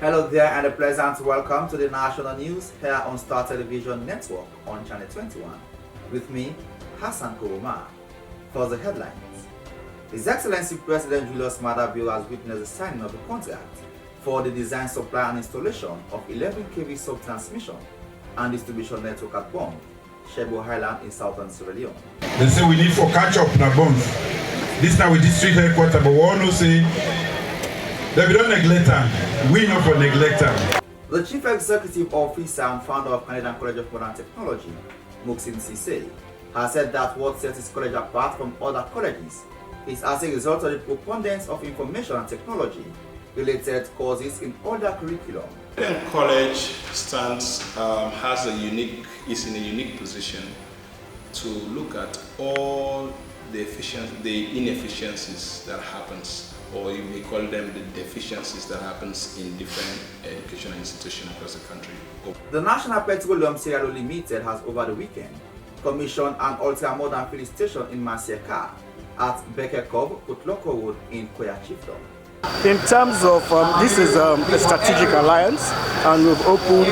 Hello there and a pleasant welcome to the national news here on Star Television Network on Channel 21. With me, Hassan Koroma. For the headlines, His Excellency President Julius Maada has witnessed the signing of a contract for the design, supply and installation of 11 kV sub-transmission and distribution network at Bonthe, Sherbro Highland in Southern Sierra Leone. They say we need for catch-up in Bonthe. This time with district headquarters, but we all know say that we don't neglect them. We know for neglect them. The Chief Executive Officer and founder of Canadian College of Modern Technology, Muckson Sesay, has said that what sets his college apart from other colleges is as a result of the preponderance of information and technology related courses in all their curriculum. Canadian College stands is in a unique position to look at all the inefficiencies that happens, or you may call them the deficiencies that happens in different educational institutions across the country. The National Petroleum Limited has over the weekend commissioned an ultra-modern filling station in Masiaka at Bekeh, Loko Road in Koya Chiefdom. In terms of, this is a strategic alliance, and we've opened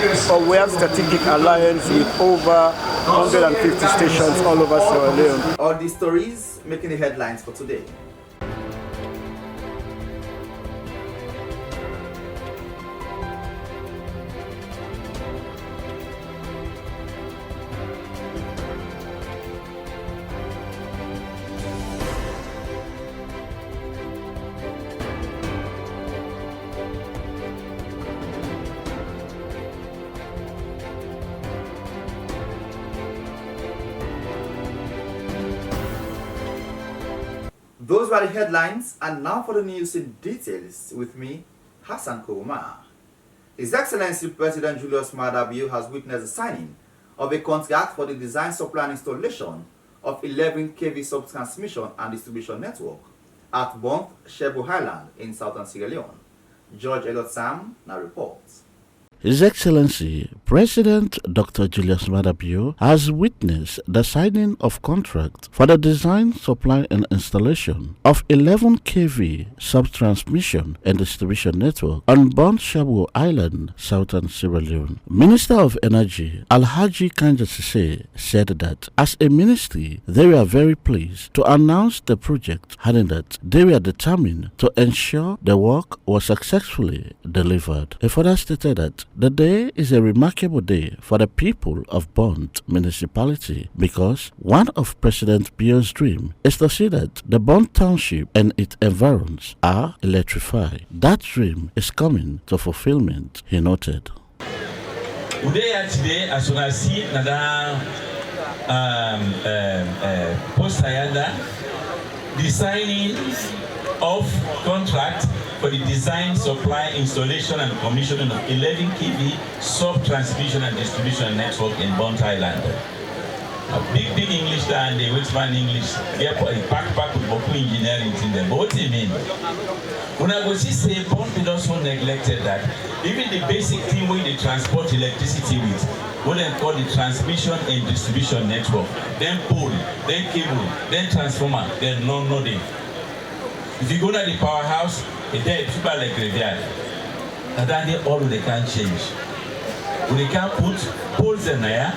we have strategic alliance with over 150 stations all over Sierra Leone. All these stories making the headlines for today. Those were the headlines, and now for the news in details with me, Hassan Koroma. His Excellency President Julius Maada has witnessed the signing of a contract for the design, supply and installation of 11 kV sub-transmission and distribution network at Bonthe, Sherbro Highland in Southern Sierra Leone. Elliot Sam Reports. His Excellency President Dr. Julius Maada has witnessed the signing of contract for the design, supply and installation of 11 kV sub-transmission and distribution network on Bonthe, Sherbro Island, Southern Sierra Leone. Minister of Energy Alhaji Sesay said that as a ministry they were very pleased to announce the project, adding that they were determined to ensure the work was successfully delivered. He further stated that the day is a remarkable day for the people of Bonthe municipality because one of President Bio's dream is to see that the Bonthe township and its environs are electrified. That dream is coming to fulfillment, he noted. Today, as you see, post the signing of contract for the design, supply, installation and commissioning of 11 kV sub-transmission and distribution network in Bonthe Island. A big English there and the Westman English, therefore a backpack with Boku engineering in them. But what do you mean? When I go see say Bonthe also neglected that even the basic thing where they transport electricity with, what they call the transmission and distribution network, then pole, then cable, then transformer, then nothing. If you go to the powerhouse, it's there, people like graveyard. And then they all they can change. When they can put poles in there,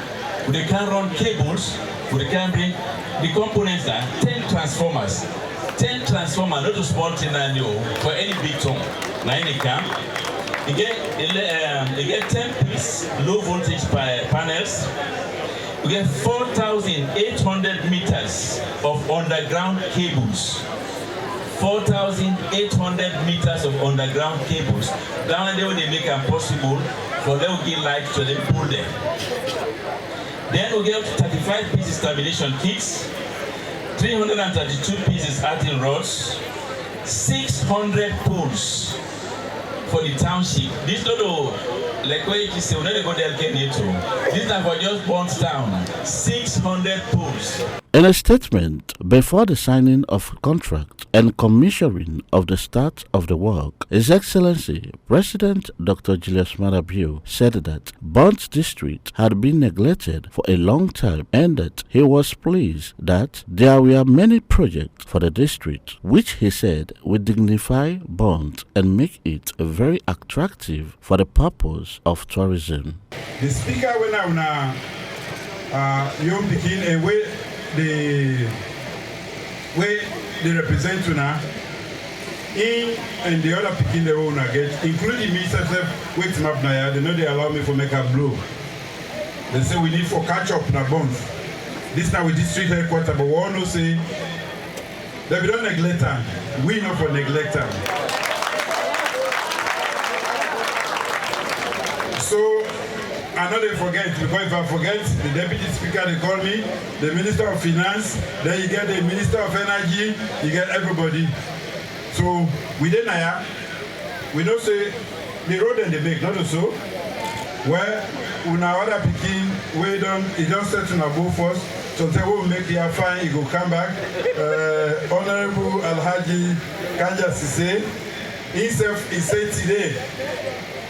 when they can run cables, when they can bring the components there, 10 transformers. 10 transformers, not a small thing for any big town. Now in the camp, you get 10 piece low voltage panels. You get 4,800 meters of underground cables. 4,800 meters of underground cables. Down there they make it possible for them to give light to them pull them. Then we get 35 pieces termination kits, 332 pieces earthen rods, 600 poles for the township. This not like where you say we not go there get near to. This is for just Bonthe town. 600 poles. In a statement before the signing of contract and commissioning of the start of the work, His Excellency President Dr. Julius Maada said that Bonthe district had been neglected for a long time and that he was pleased that there were many projects for the district, which he said would dignify Bonthe and make it very attractive for the purpose of tourism. The speaker went out now, young Pekin, and way they represent you now. In and the other Pekin they own get, including me, self, wait up now. They know they allow me for make a blow. They say we need for catch up na Bonthe. This now with district headquarters, but we all know say that we don't neglect them. We know for neglect them. So I know they forget, because if I forget, the deputy speaker they call me, the minister of finance, then you get the minister of energy, you get everybody. So within Naya, we don't say the road and they make, not so. Where when our other Pekin, we don't, it don't set to above first. So they will make it fine, it will come back. Honorable Alhaji Kanja Sesay, himself, he said today,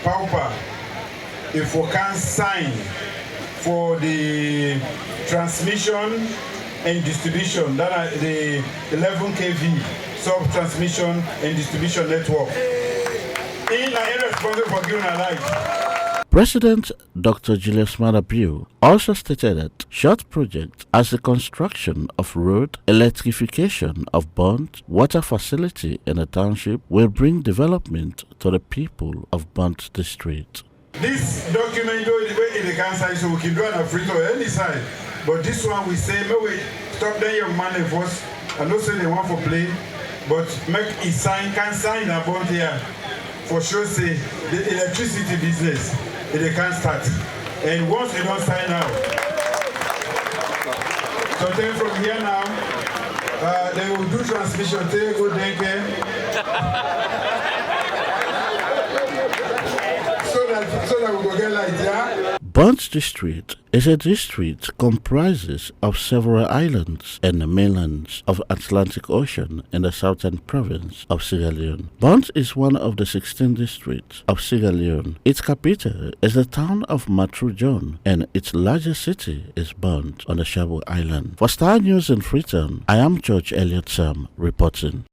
Paupa, if we can sign for the transmission and distribution, that are the 11 kV sub-transmission and distribution network. In are responsible for giving a life. President Dr. Julius Maada also stated that short projects as the construction of road, electrification of Bonthe, water facility in the township will bring development to the people of Bonthe district. This document, though, the way they can sign, so we can do an free to any side. But this one, we say, maybe stop them young man first. I know say they want for play, but make it sign, can sign a Bonthe here. For sure, say the electricity business, they can start. And once they don't sign out, so then from here now, they will do transmission, they go so that we go get like that. Bonthe district is a district comprises of several islands and the mainlands of Atlantic Ocean in the southern province of Sierra Leone. Bonthe is one of the 16 districts of Sierra Leone. Its capital is the town of Matrujon and its largest city is Bonthe on the Sherbro Island. For Star News in Freetown, I am Judge Elliot Sam reporting.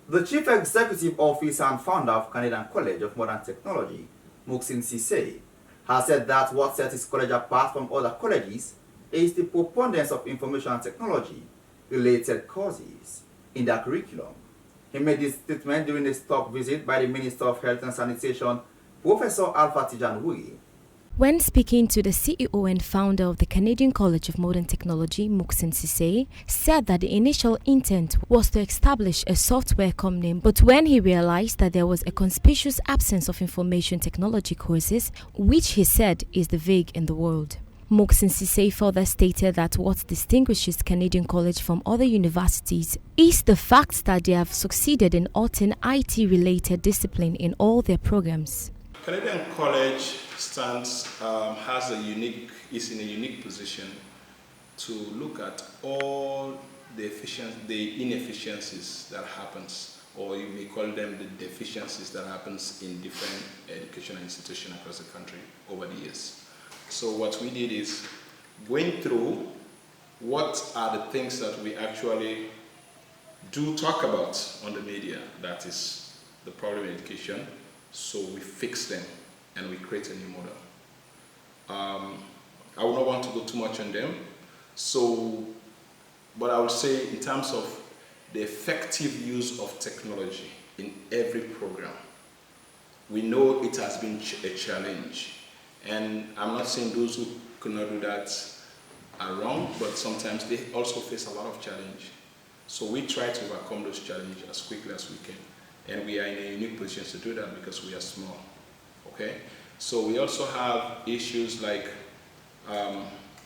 The Chief Executive Officer and founder of Canadian College of Modern Technology, Muckson Sesay, has said that what sets his college apart from other colleges is the proponderance of information and technology-related courses in their curriculum. He made this statement during a stock visit by the Minister of Health and Sanitation, Professor Tejan Wurie. When speaking to the CEO and founder of the Canadian College of Modern Technology, Muckson Sesay, said that the initial intent was to establish a software company, but when he realized that there was a conspicuous absence of information technology courses, which he said is the vague in the world. Muckson Sesay further stated that what distinguishes Canadian College from other universities is the fact that they have succeeded in authoring IT-related discipline in all their programs. Canadian College is in a unique position to look at all the inefficiencies that happens, or you may call them the deficiencies that happens in different educational institutions across the country over the years. So what we did is going through what are the things that we actually do talk about on the media, that is the problem in education. So we fix them and we create a new model. I would not want to go too much on them. So, but I would say in terms of the effective use of technology in every program, we know it has been a challenge. And I'm not saying those who cannot do that are wrong, but sometimes they also face a lot of challenge. So we try to overcome those challenges as quickly as we can. And we are in a unique position to do that because we are small, okay? So we also have issues like,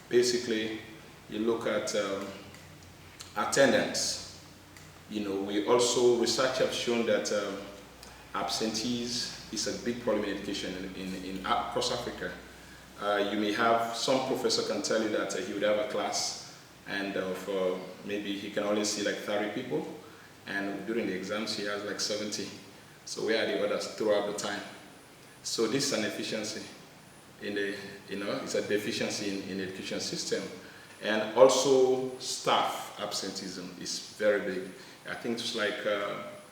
basically, you look at attendance. You know, we also, research have shown that absentees is a big problem in education across Africa. You may have, some professor can tell you that he would have a class and maybe he can only see like 30 people, and during the exams he has like 70. So where are the others throughout the time? So this is an efficiency in the, it's a deficiency in the education system. And also staff absenteeism is very big. I think it's like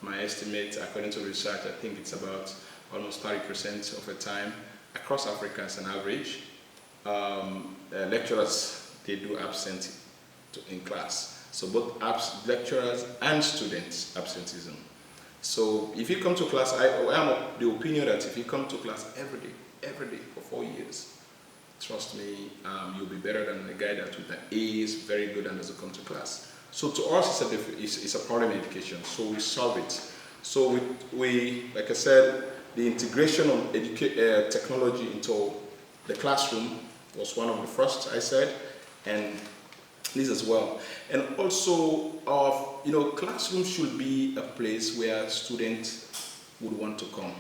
my estimate, according to research, I think it's about almost 30% of the time across Africa as an average. Lecturers, they do absent in class. So both lecturers and students absenteeism. So if you come to class, I am of the opinion that if you come to class every day for 4 years, trust me, you'll be better than the guy that with an A is very good and doesn't come to class. So to us, it's a problem in education, so we solve it. So we like I said, the integration of technology into the classroom was one of the first, I said, and this as well. And also, classroom should be a place where students would want to come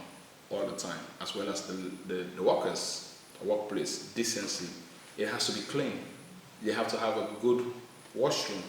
all the time, as well as the workers, the workplace, decency. It has to be clean. You have to have a good washroom.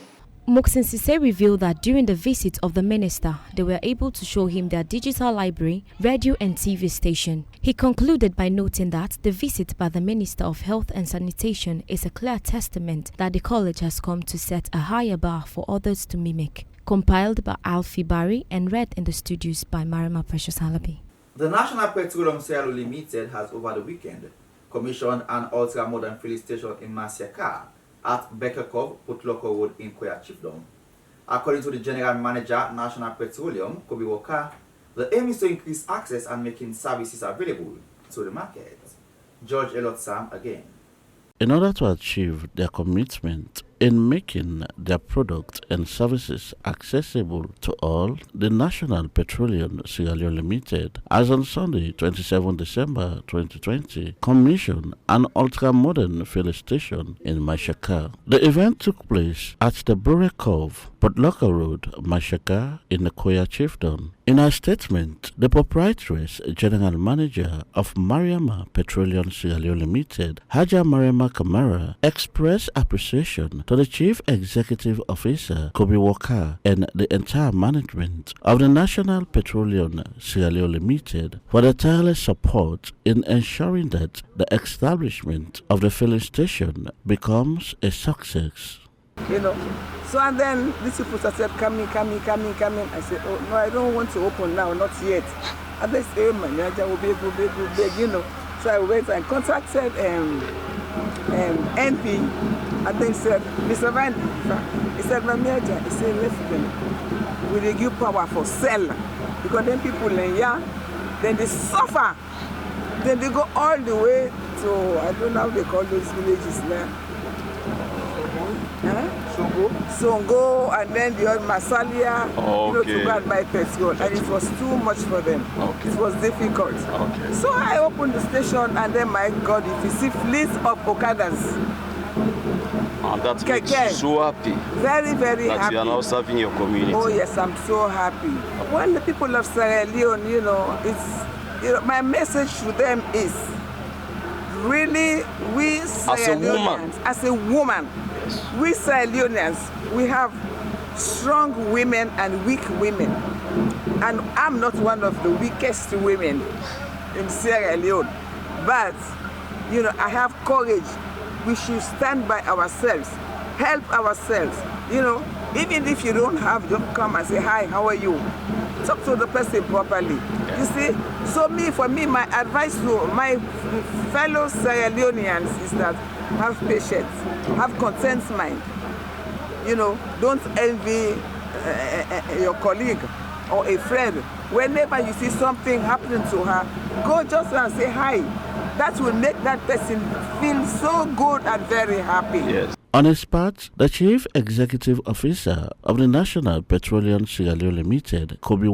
Muckson Sesay revealed that during the visit of the minister, they were able to show him their digital library, radio and TV station. He concluded by noting that the visit by the Minister of Health and Sanitation is a clear testament that the college has come to set a higher bar for others to mimic. Compiled by Alfie Barrie and read in the studios by Marima Precious Halabi. The National Petroleum Sierra Limited has over the weekend commissioned an ultra-modern filling station in Masiaka at Bekeh, Loko Road in Koya Chiefdom. According to the General Manager, National Petroleum, Cobi, the aim is to increase access and making services available to the market. George Elliot Sam again. In order to achieve their commitment in making their products and services accessible to all, the National Petroleum Sierra Leone Limited, as on Sunday, 27 December 2020, commissioned an ultra-modern filling station in Masiaka. The event took place at the Wurie Cove, Loko Road, Masiaka, in the Koya Chiefdom. In her statement, the proprietress general manager of Mariama Petroleum Sierra Leone Limited, Haja Mariama Kamara, expressed appreciation to the Chief Executive Officer, Cobi, and the entire management of the National Petroleum Sierra Leone Limited for the tireless support in ensuring that the establishment of the filling station becomes a success. So and then these people said, come in. I said, oh, no, I don't want to open now, not yet. And they say, manager will be big. So I went and contacted NP, and they said, Mr. Van, he said, my manager, he said, listen, we give power for sell. Because then people in here, then they suffer. Then they go all the way to, I don't know how they call those villages now. Songo, and then the other Masalia, to go and buy petrol, and it was too much for them. It was difficult. So I opened the station, and then my God, if you see fleets of Okadas. And that makes you so happy. Very, very that happy. You are now serving your community. Oh yes, I'm so happy. When the people of Sierra Leone, it's, my message to them is, really, we Sierra Leoneans, as a woman, we Sierra Leoneans, we have strong women and weak women. And I'm not one of the weakest women in Sierra Leone. But, I have courage. We should stand by ourselves, help ourselves. Even if you don't have, don't come and say, hi, how are you? Talk to the person properly. You see? So for me, my advice to my fellow Sierra Leoneans is that have patience, have content mind. Don't envy your colleague or a friend. Whenever you see something happening to her, go just and say hi. That will make that person feel so good and very happy. Yes. On his part, the Chief Executive Officer of the National Petroleum Sierra Leone Limited, Cobi,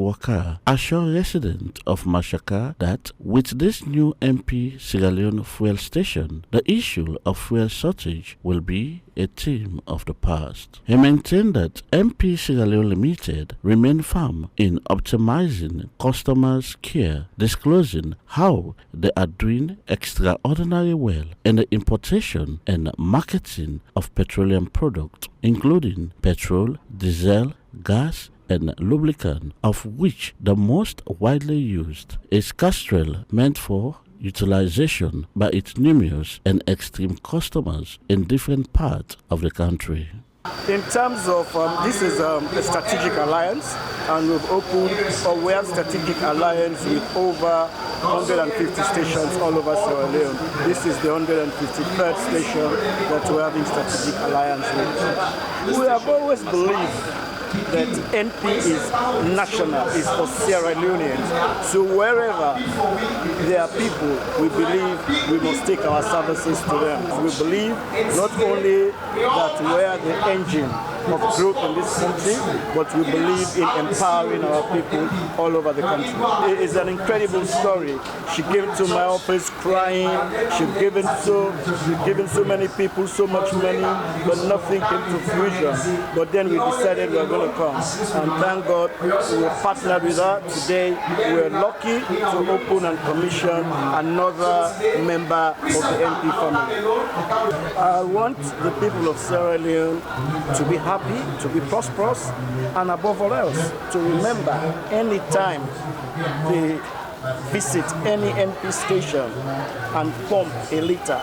assured residents of Masiaka that with this new MP Sierra Leone fuel station, the issue of fuel shortage will be a theme of the past. He maintained that MP Sierra Leone Limited remain firm in optimizing customers' care, disclosing how they are doing extraordinarily well in the importation and marketing of petroleum products, including petrol, diesel, gas, and lubricant, of which the most widely used is Castrol, meant for utilization by its numerous and extreme customers in different parts of the country. In terms of, this is a strategic alliance, and we've opened, or we have strategic alliance with over 150 stations all over Sierra Leone. This is the 153rd station that we're having strategic alliance with. We have always believed that NP is national, is for Sierra Leoneans. So wherever there are people, we believe we must take our services to them. We believe not only that we are the engine of growth in this country, but we believe in empowering our people all over the country. It is an incredible story. She came to my office crying. She'd given so many people so much money, but nothing came to fruition. But then we decided we were going to come. And thank God we partnered with her. Today we are lucky to open and commission another member of the NP family. I want the people of Sierra Leone to be happy, to be prosperous, and above all else, to remember any time they visit any NP station and pump a liter,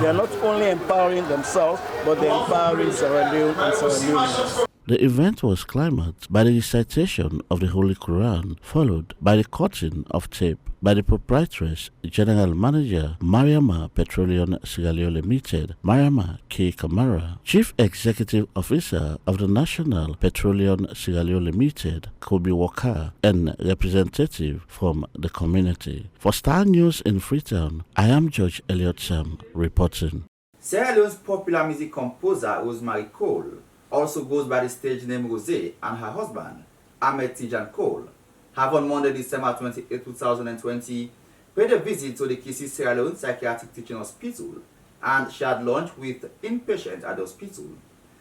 they are not only empowering themselves, but they're empowering Sierra Leone and Sierra Leoneans. The event was climaxed by the recitation of the Holy Quran, followed by the cutting of tape by the proprietress, General Manager, Mariama Petroleum Sierra Leone Limited, Mariama K. Kamara, Chief Executive Officer of the National Petroleum Sierra Leone Limited, Cobi Walker, and representative from the community. For Star News in Freetown, I am Judge Elliot Sam reporting. Sierra Leone's popular music composer Rosemary Cole also goes by the stage name Rose, and her husband, Ahmed Tejan Cole, have on Monday, December 28, 2020, paid a visit to the Kisi Sierra Leone Psychiatric Teaching Hospital, and she had lunch with inpatients at the hospital.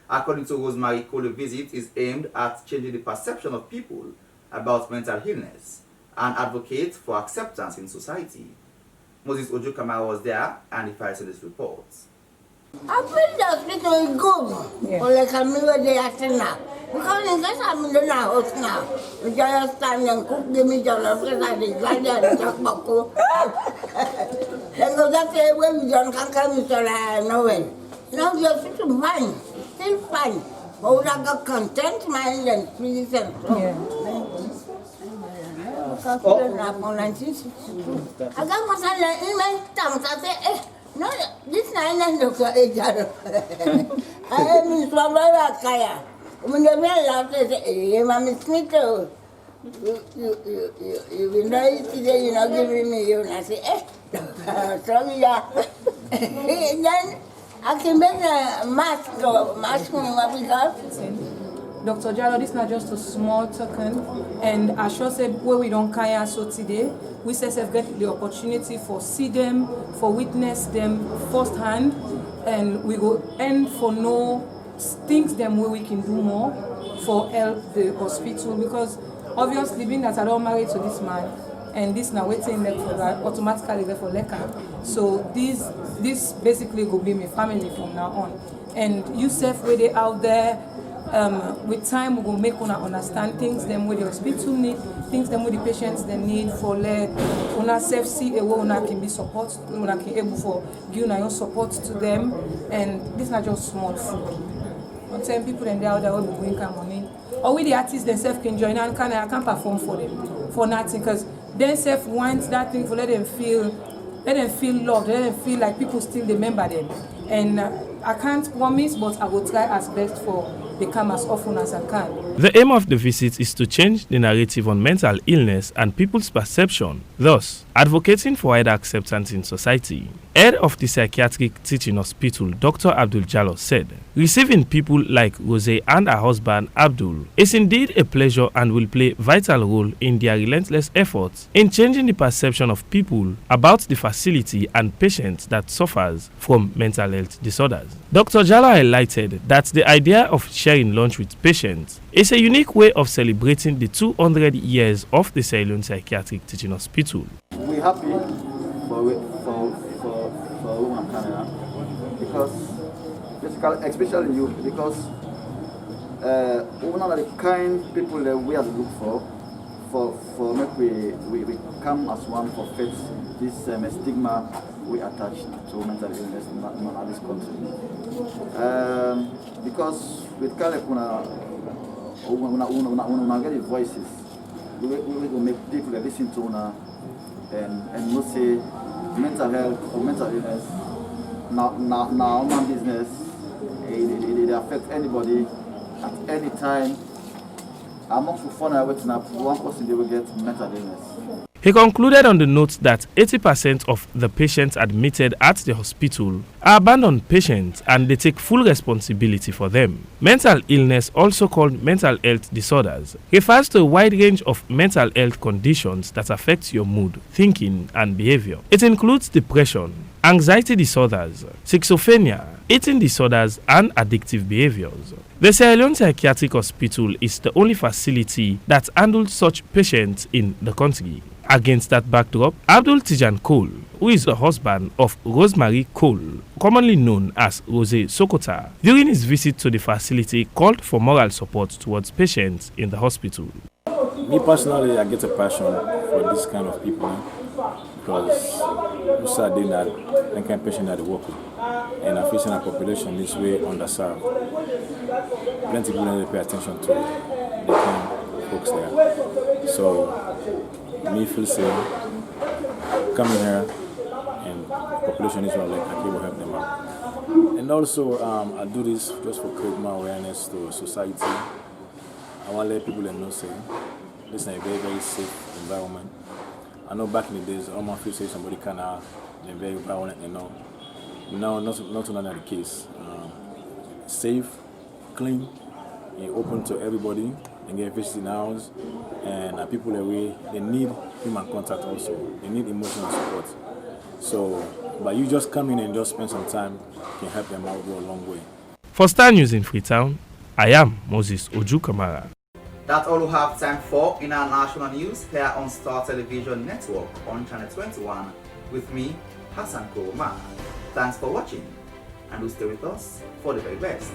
According to Rosemary Cole, the visit is aimed at changing the perception of people about mental illness and advocate for acceptance in society. Moses Ojo Kamara was there and he files in this report. I feel the hospital is good. Or like I'm over there now. Because in case I'm in the house now, we just stand and cook, give me your love, because I did like that and talk about cook. Then go that way where we don't come to nowhere. Now the hospital fine, still fine. But we have got content mind and peace and so. I got my email stamps. I say, no, this is Dr. Tejan. I am in Swabara Kaya. When the man laughed, I said, Mammy Smith, you've been ready today, you're not giving me you. And I said, sorry, then I can make a mask on what we got. Dr. Jallo, this is not just a small token, and I sure said where we don't kaya so today, we Sesay get the opportunity for see them, for witness them firsthand, and we go end for no things them where we can do more for help the hospital, because obviously being that I don't married to this man, and this now waiting there for that automatically there for Leka. So this basically will be my family from now on, and you self where they out there. With time, we will make una understand things them where the hospital need, things them where the patients they need for let una self see a way una can be support, una can able for give your support to them, and this is not just small food. I'm saying people and they out there will be going come money. Or with the artists themselves can join and I can perform for them for nothing, because they self want that thing for let them feel loved, let them feel like people still remember them. And I can't promise, but I will try as best for they come as often as I can. The aim of the visit is to change the narrative on mental illness and people's perception, thus advocating for wider acceptance in society. Head of the Psychiatric Teaching Hospital, Dr. Abdul Jallo, said, receiving people like Rose and her husband Abdul is indeed a pleasure and will play a vital role in their relentless efforts in changing the perception of people about the facility and patients that suffers from mental health disorders. Dr. Jallo highlighted that the idea of sharing lunch with patients is a unique way of celebrating the 200 years of the Sierra Leone Psychiatric Teaching Hospital. We're happy for women Canada because basically, especially youth, because one of the kind people that we have to look for make we come as one for face this stigma we attach to mental illness in this country. Because with Kalekuna, when get the voices, we will make people listen to una and not say mental health or mental illness. Now human business, it affects anybody at any time. Amongst the fun waiting up, one person they will get mental illness. He concluded on the note that 80% of the patients admitted at the hospital are abandoned patients and they take full responsibility for them. Mental illness, also called mental health disorders, refers to a wide range of mental health conditions that affect your mood, thinking, and behavior. It includes depression, anxiety disorders, schizophrenia, eating disorders, and addictive behaviors. The Sierra Leone Psychiatric Hospital is the only facility that handles such patients in the country. Against that backdrop, Abdul Tejan Cole, who is the husband of Rosemary Cole, commonly known as Rose Sokota, during his visit to the facility called for moral support towards patients in the hospital. Me personally, I get a passion for this kind of people because we start doing that kind of patient that they work with. And I'm facing a population this way underserved. Plenty of people don't pay attention to the kind of folks there. So, me feel safe coming here and population is like I can help them out. And also I do this just for create more awareness to society. I want to let people know say this is a very, very safe environment. I know back in the days almost feel say somebody can in a very environment and now. Now not another the case. Safe, clean, and open to everybody. And get visiting house, and people away, they need human contact also. They need emotional support. So, by you just coming and just spend some time can help them out go a long way. For Star News in Freetown, I am Moses Oju Kamara. That's all we have time for in our national news here on Star Television Network on Channel 21 with me, Hassan Koroma. Thanks for watching, and do stay with us for the very best.